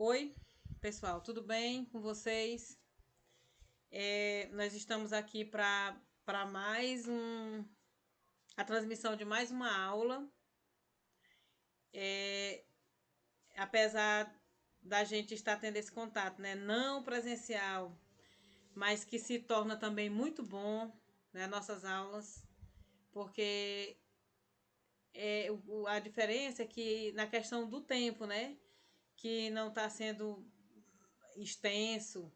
Oi, pessoal, tudo bem com vocês? Nós estamos aqui para a transmissão de mais uma aula. Apesar da gente estar tendo esse contato, né, não presencial, mas que se torna também muito bom, né, nossas aulas, porque a diferença é que na questão do tempo, né, que não está sendo extenso,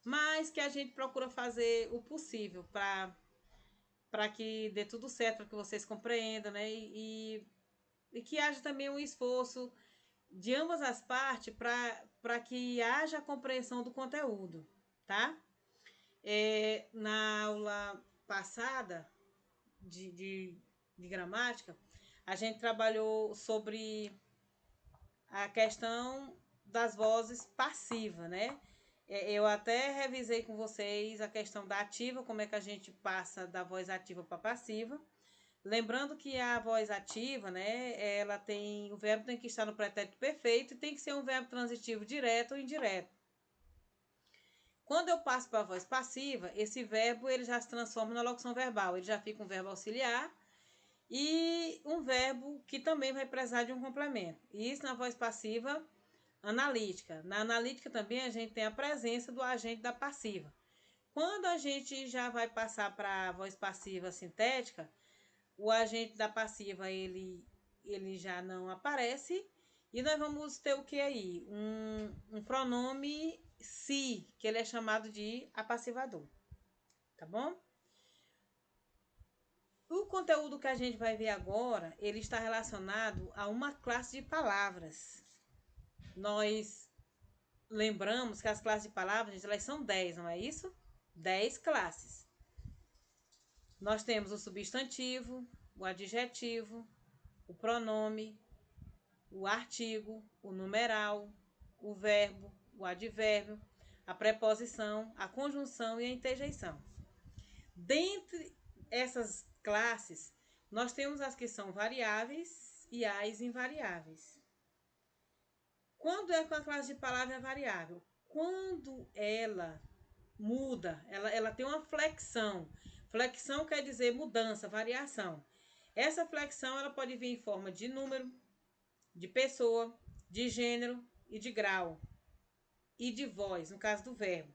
mas que a gente procura fazer o possível para que dê tudo certo, para que vocês compreendam, né? E que haja também um esforço de ambas as partes para que haja a compreensão do conteúdo, tá? Na aula passada de gramática, a gente trabalhou sobre a questão das vozes passivas, né? Eu até revisei com vocês a questão da ativa, como é que a gente passa da voz ativa para passiva. Lembrando que a voz ativa, né, ela tem, o verbo tem que estar no pretérito perfeito e tem que ser um verbo transitivo direto ou indireto. Quando eu passo para a voz passiva, esse verbo ele já se transforma na locução verbal, ele já fica um verbo auxiliar e um verbo que também vai precisar de um complemento. Isso na voz passiva analítica. Na analítica também a gente tem a presença do agente da passiva. Quando a gente já vai passar para a voz passiva sintética, o agente da passiva ele já não aparece e nós vamos ter o que aí? Um pronome se, que ele é chamado de apassivador, tá bom? O conteúdo que a gente vai ver agora, ele está relacionado a uma classe de palavras. Nós lembramos que as classes de palavras, gente, elas são 10, não é isso? 10 classes. Nós temos o substantivo, o adjetivo, o pronome, o artigo, o numeral, o verbo, o advérbio, a preposição, a conjunção e a interjeição. Dentre essas classes, nós temos as que são variáveis e as invariáveis. Quando é com a classe de palavra variável? Quando ela muda, ela tem uma flexão. Flexão quer dizer mudança, variação. Essa flexão ela pode vir em forma de número, de pessoa, de gênero e de grau. E de voz, no caso do verbo.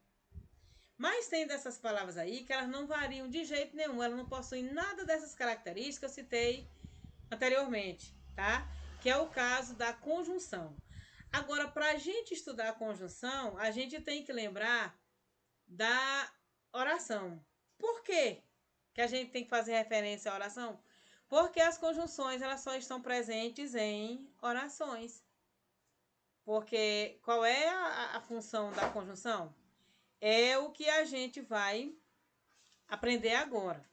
Mas tem dessas palavras aí que elas não variam de jeito nenhum, elas não possuem nada dessas características que eu citei anteriormente, tá? Que é o caso da conjunção. Agora, para a gente estudar a conjunção, a gente tem que lembrar da oração. Por quê que a gente tem que fazer referência à oração? Porque as conjunções elas só estão presentes em orações. Porque qual é a função da conjunção? É o que a gente vai aprender agora.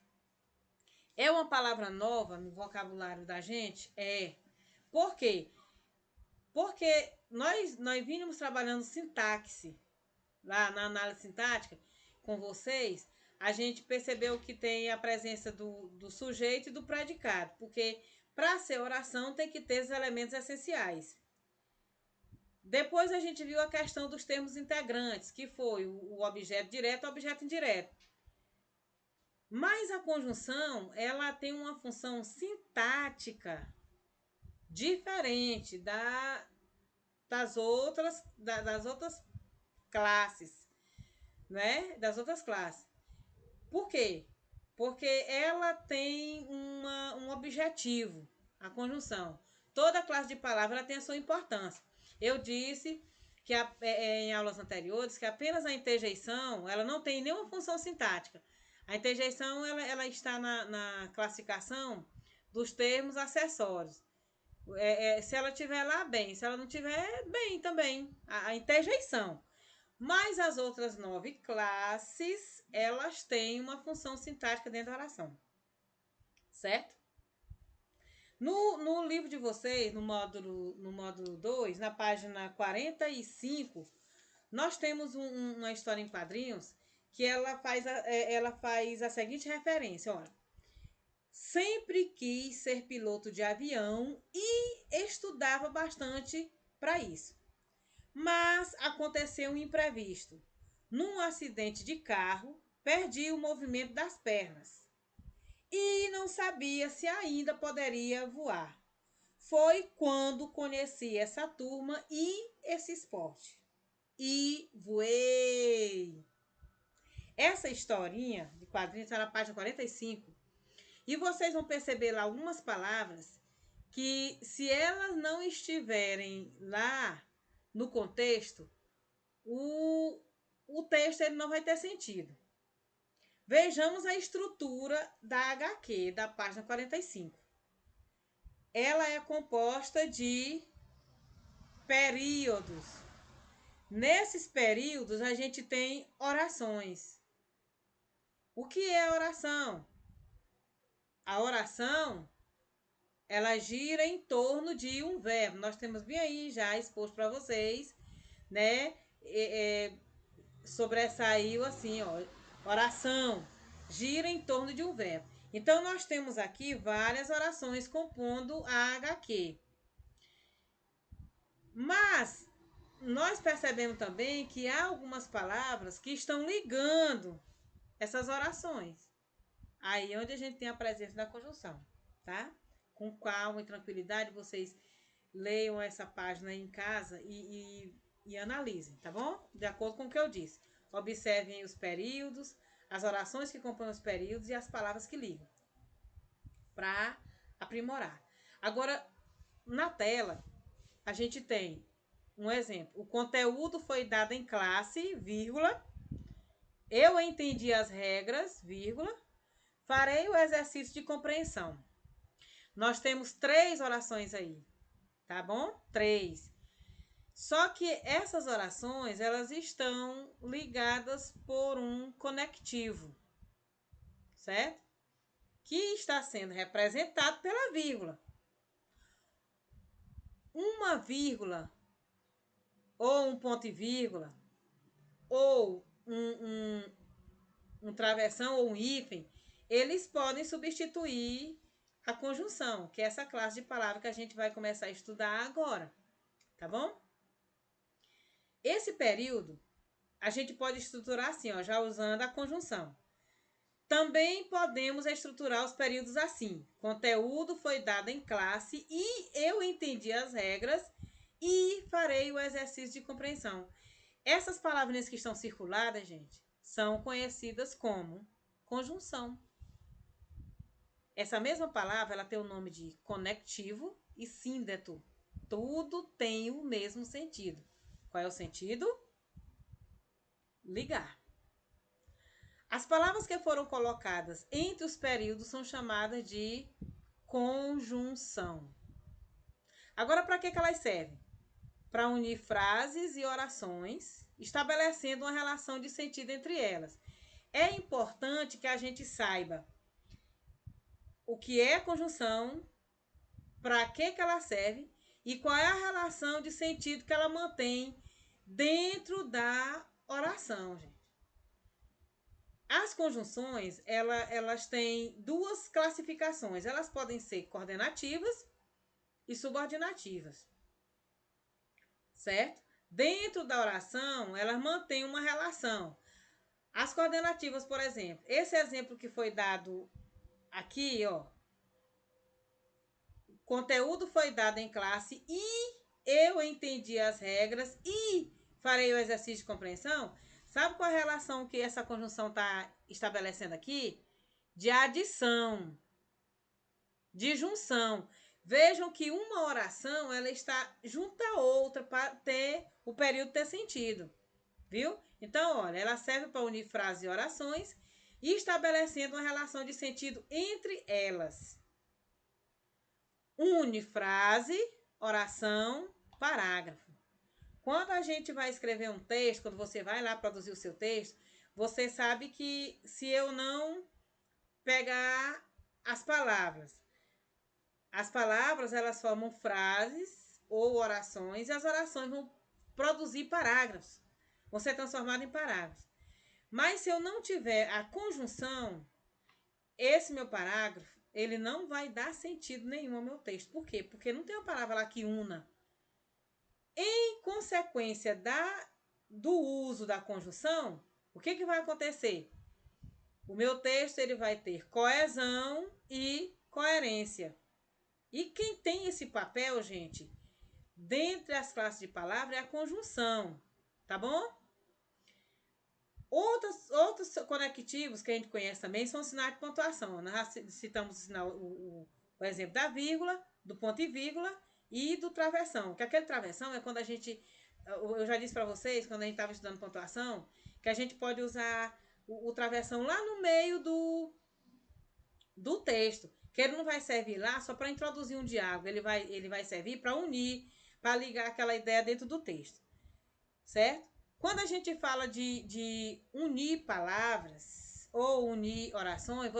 É uma palavra nova no vocabulário da gente? É. Por quê? Porque nós vínhamos trabalhando sintaxe lá na análise sintática com vocês, a gente percebeu que tem a presença do sujeito e do predicado, porque para ser oração tem que ter os elementos essenciais. Depois a gente viu a questão dos termos integrantes, que foi o objeto direto e o objeto indireto. Mas a conjunção, ela tem uma função sintática diferente das outras classes, né? Das outras classes. Por quê? Porque ela tem um objetivo, a conjunção. Toda classe de palavra tem a sua importância. Eu disse que em aulas anteriores que apenas a interjeição ela não tem nenhuma função sintática. A interjeição ela está na classificação dos termos acessórios. Se ela tiver lá, bem. Se ela não tiver, bem também. A interjeição. Mas as outras 9 classes, elas têm uma função sintática dentro da oração. Certo? No livro de vocês, no módulo 2, na página 45, nós temos uma história em quadrinhos que ela faz a seguinte referência, olha. Sempre quis ser piloto de avião e estudava bastante para isso. Mas aconteceu um imprevisto. Num acidente de carro, perdi o movimento das pernas e não sabia se ainda poderia voar. Foi quando conheci essa turma e esse esporte. E voei. Essa historinha de quadrinhos está na página 45. E vocês vão perceber lá algumas palavras que, se elas não estiverem lá no contexto, o texto ele não vai ter sentido. Vejamos a estrutura da HQ, da página 45. Ela é composta de períodos. Nesses períodos, a gente tem orações. O que é oração? A oração, ela gira em torno de um verbo. Nós temos bem aí já exposto para vocês, né? Sobressaiu assim, ó, oração, gira em torno de um verbo. Então, nós temos aqui várias orações compondo a HQ. Mas, nós percebemos também que há algumas palavras que estão ligando essas orações. Aí é onde a gente tem a presença da conjunção, tá? Com calma e tranquilidade, vocês leiam essa página em casa e analisem, tá bom? De acordo com o que eu disse. Observem os períodos, as orações que compõem os períodos e as palavras que ligam, para aprimorar. Agora, na tela, a gente tem um exemplo. O conteúdo foi dado em classe, vírgula. Eu entendi as regras, vírgula. Farei o exercício de compreensão. Nós temos 3 orações aí, tá bom? 3. Só que essas orações, elas estão ligadas por um conectivo, certo? Que está sendo representado pela vírgula. Uma vírgula, ou um ponto e vírgula, ou um travessão ou um hífen, eles podem substituir a conjunção, que é essa classe de palavra que a gente vai começar a estudar agora, tá bom? Esse período, a gente pode estruturar assim, ó, já usando a conjunção. Também podemos estruturar os períodos assim. Conteúdo foi dado em classe e eu entendi as regras e farei o exercício de compreensão. Essas palavrinhas que estão circuladas, gente, são conhecidas como conjunção. Essa mesma palavra, ela tem o nome de conectivo e síndeto. Tudo tem o mesmo sentido. Qual é o sentido? Ligar. As palavras que foram colocadas entre os períodos são chamadas de conjunção. Agora, para que elas servem? Para unir frases e orações, estabelecendo uma relação de sentido entre elas. É importante que a gente saiba o que é a conjunção, para que ela serve e qual é a relação de sentido que ela mantém dentro da oração, gente. As conjunções, elas têm 2 classificações. Elas podem ser coordenativas e subordinativas, certo? Dentro da oração, elas mantêm uma relação. As coordenativas, por exemplo, esse exemplo que foi dado aqui, ó, o conteúdo foi dado em classe e eu entendi as regras e farei o exercício de compreensão. Sabe qual é a relação que essa conjunção está estabelecendo aqui? De adição, de junção. Vejam que uma oração ela está junto à outra para ter o período ter sentido, viu? Então, olha, ela serve para unir frases e orações e estabelecendo uma relação de sentido entre elas. Une frase, oração, parágrafo. Quando a gente vai escrever um texto, quando você vai lá produzir o seu texto, você sabe que se eu não pegar as palavras elas formam frases ou orações e as orações vão produzir parágrafos, vão ser transformadas em parágrafos. Mas se eu não tiver a conjunção, esse meu parágrafo, ele não vai dar sentido nenhum ao meu texto. Por quê? Porque não tem uma palavra lá que una. Em consequência do uso da conjunção, o que vai acontecer? O meu texto ele vai ter coesão e coerência. E quem tem esse papel, gente, dentre as classes de palavra é a conjunção, tá bom? Outros conectivos que a gente conhece também são os sinais de pontuação. Nós já citamos o, sinal, o exemplo da vírgula, do ponto e vírgula e do travessão. Que aquele travessão é quando a gente... Eu já disse para vocês, quando a gente estava estudando pontuação, que a gente pode usar o travessão lá no meio do texto. Que ele não vai servir lá só para introduzir um diálogo. Ele vai servir para unir, para ligar aquela ideia dentro do texto. Certo? Quando a gente fala de unir palavras ou unir orações,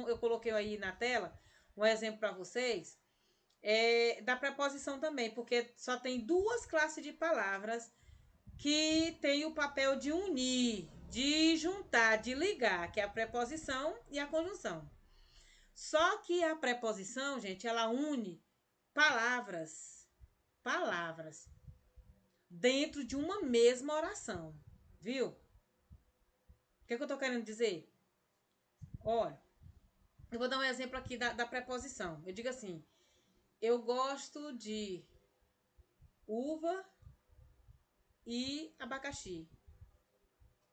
eu coloquei aí na tela um exemplo para vocês da preposição também, porque só tem duas classes de palavras que tem o papel de unir, de juntar, de ligar, que é a preposição e a conjunção. Só que a preposição, gente, ela une palavras dentro de uma mesma oração, viu? O que eu tô querendo dizer? Olha, eu vou dar um exemplo aqui da preposição. Eu digo assim, eu gosto de uva e abacaxi.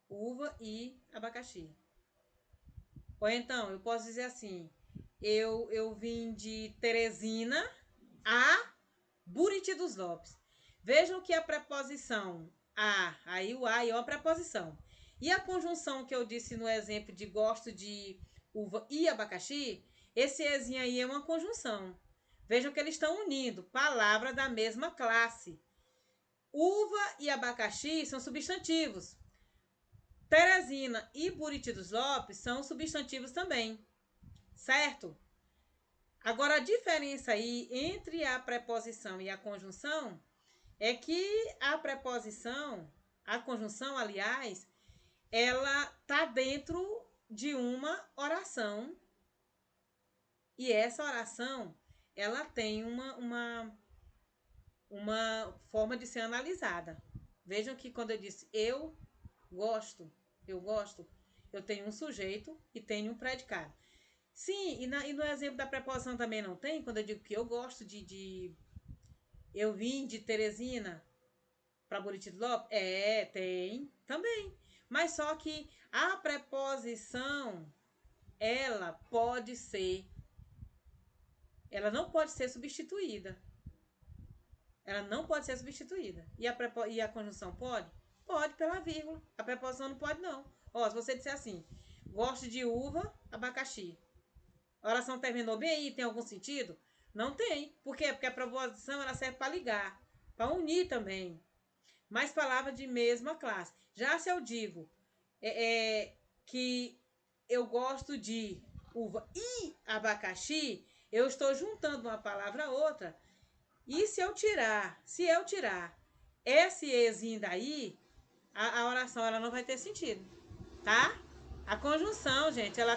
Uva e abacaxi. Ou então, eu posso dizer assim, eu vim de Teresina a Buriti dos Lopes. Vejam que a preposição aí o a é uma preposição. E a conjunção que eu disse no exemplo de gosto de uva e abacaxi, esse ezinho aí é uma conjunção. Vejam que eles estão unindo palavras da mesma classe. Uva e abacaxi são substantivos. Teresina e Buriti dos Lopes são substantivos também. Certo? Agora, a diferença aí entre a preposição e a conjunção é que a preposição, a conjunção, aliás, ela tá dentro de uma oração e essa oração, ela tem uma forma de ser analisada. Vejam que quando eu disse eu gosto, eu tenho um sujeito e tenho um predicado. Sim, e no exemplo da preposição também não tem, quando eu digo que eu gosto eu vim de Teresina para Buriti dos Lopes? Tem também. Mas só que a preposição, ela não pode ser substituída. Ela não pode ser substituída. E a conjunção pode? Pode pela vírgula. A preposição não pode, não. Ó, se você disser assim, gosto de uva, abacaxi. A oração terminou bem aí, tem algum sentido? Não tem. Por quê? Porque a preposição ela serve para ligar, para unir também. Mais palavras de mesma classe. Já se eu digo que eu gosto de uva e abacaxi, eu estou juntando uma palavra a outra. E se eu tirar esse ezinho daí, a oração ela não vai ter sentido, tá? A conjunção, gente, ela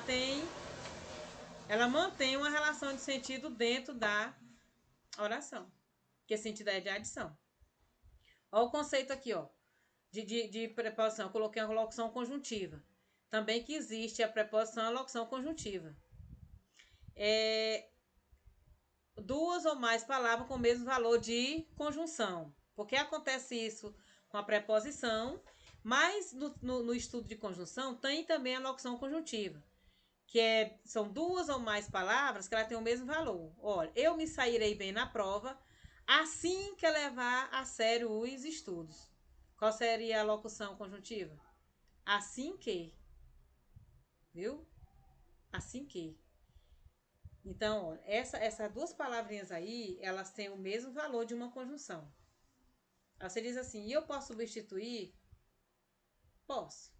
mantém uma relação de sentido dentro da oração, que sentido é de adição. Olha o conceito aqui, ó, de preposição. Eu coloquei a locução conjuntiva. Também que existe a preposição e a locução conjuntiva. Duas ou mais palavras com o mesmo valor de conjunção. Porque acontece isso com a preposição, mas no estudo de conjunção tem também a locução conjuntiva, que são duas ou mais palavras que ela tem o mesmo valor. Olha, eu me sairei bem na prova assim que levar a sério os estudos. Qual seria a locução conjuntiva? Assim que. Viu? Assim que. Então, olha, essas duas palavrinhas aí, elas têm o mesmo valor de uma conjunção. Aí você diz assim, e eu posso substituir? Posso.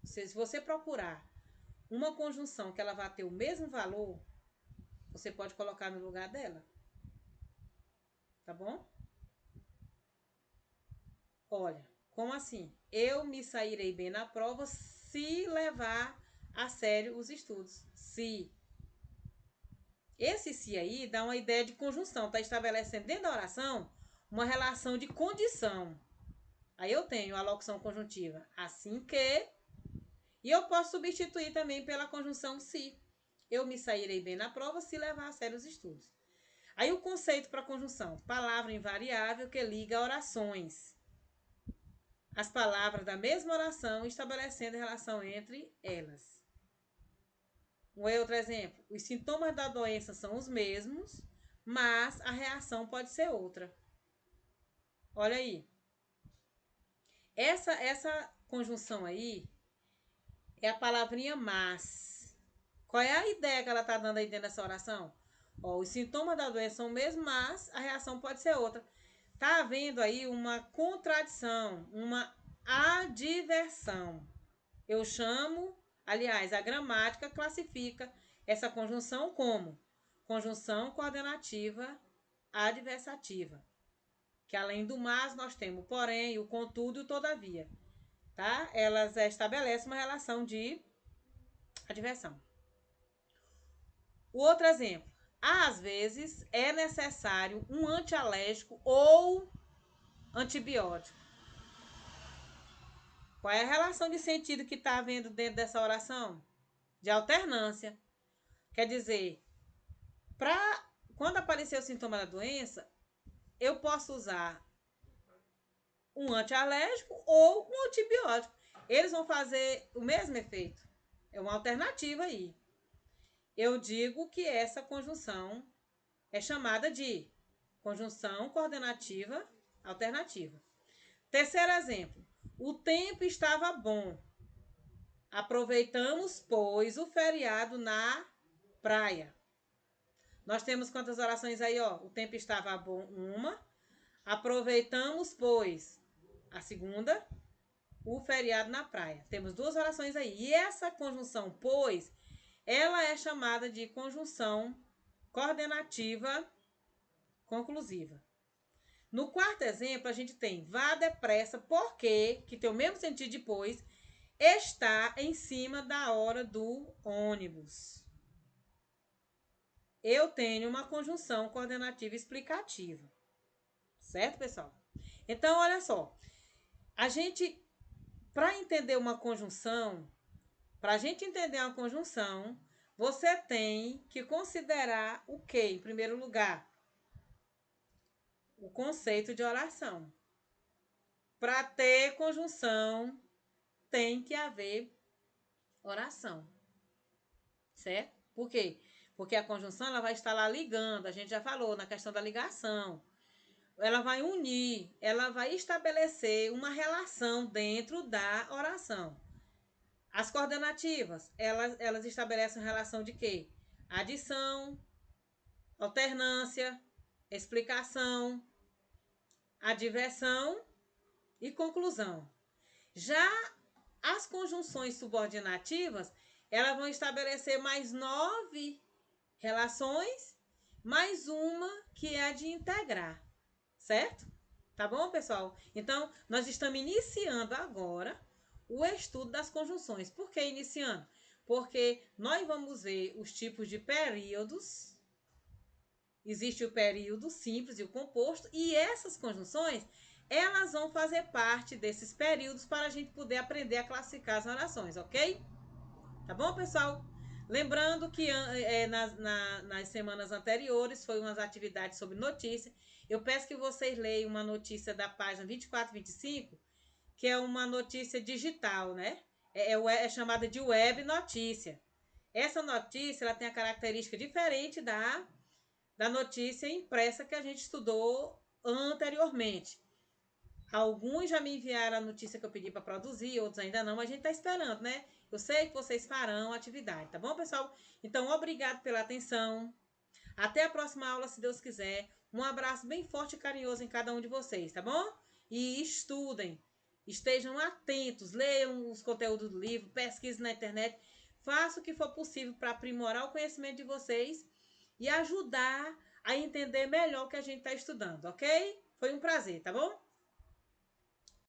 Se você procurar uma conjunção que ela vai ter o mesmo valor, você pode colocar no lugar dela. Tá bom? Olha, como assim? Eu me sairei bem na prova se levar a sério os estudos. Se. Esse se aí dá uma ideia de conjunção, tá estabelecendo dentro da oração uma relação de condição. Aí eu tenho a locução conjuntiva assim que, e eu posso substituir também pela conjunção se. Eu me sairei bem na prova se levar a sério os estudos. Aí o conceito para conjunção: palavra invariável que liga orações. As palavras da mesma oração estabelecendo relação entre elas. Um outro exemplo: os sintomas da doença são os mesmos, mas a reação pode ser outra. Olha aí. Essa conjunção aí é a palavrinha mas. Qual é a ideia que ela está dando aí dentro dessa oração? Ó, os sintomas da doença são os mesmos, mas a reação pode ser outra. Tá havendo aí uma contradição, uma adversão. Eu chamo, aliás, a gramática classifica essa conjunção como conjunção coordenativa adversativa. Que além do mas, nós temos o porém, o contudo e o todavia. Tá? Elas estabelecem uma relação de adversão. O outro exemplo. Às vezes é necessário um antialérgico ou antibiótico. Qual é a relação de sentido que está havendo dentro dessa oração? De alternância. Quer dizer, quando aparecer o sintoma da doença, eu posso usar um antialérgico ou um antibiótico. Eles vão fazer o mesmo efeito. É uma alternativa aí. Eu digo que essa conjunção é chamada de conjunção coordenativa alternativa. Terceiro exemplo. O tempo estava bom. Aproveitamos, pois, o feriado na praia. Nós temos quantas orações aí, ó? O tempo estava bom, uma. Aproveitamos, pois, a segunda, o feriado na praia. Temos duas orações aí. E essa conjunção, pois, ela é chamada de conjunção coordenativa conclusiva. No quarto exemplo, a gente tem vá depressa, porque, que tem o mesmo sentido de pois, está em cima da hora do ônibus. Eu tenho uma conjunção coordenativa explicativa. Certo, pessoal? Então, olha só. A gente, para entender uma conjunção, você tem que considerar o quê? Em primeiro lugar, o conceito de oração. Para ter conjunção, tem que haver oração. Certo? Por quê? Porque a conjunção ela vai estar lá ligando, a gente já falou na questão da ligação. Ela vai unir, ela vai estabelecer uma relação dentro da oração. As coordenativas, elas estabelecem uma relação de quê? Adição, alternância, explicação, adversão e conclusão. Já as conjunções subordinativas, elas vão estabelecer mais 9 relações, mais uma que é a de integrar, certo? Tá bom, pessoal? Então, nós estamos iniciando agora o estudo das conjunções. Por que iniciando? Porque nós vamos ver os tipos de períodos. Existe o período simples e o composto, e essas conjunções, elas vão fazer parte desses períodos para a gente poder aprender a classificar as orações, ok? Tá bom, pessoal? Lembrando que nas semanas anteriores foi umas atividades sobre notícia. Eu peço que vocês leiam uma notícia da página 24 e 25, que é uma notícia digital, né? É chamada de web notícia. Essa notícia ela tem a característica diferente da notícia impressa que a gente estudou anteriormente. Alguns já me enviaram a notícia que eu pedi para produzir, outros ainda não, mas a gente está esperando, né? Eu sei que vocês farão a atividade, tá bom, pessoal? Então, obrigado pela atenção. Até a próxima aula, se Deus quiser. Um abraço bem forte e carinhoso em cada um de vocês, tá bom? E estudem. Estejam atentos, leiam os conteúdos do livro, pesquisem na internet. Faça o que for possível para aprimorar o conhecimento de vocês e ajudar a entender melhor o que a gente está estudando, ok? Foi um prazer, tá bom?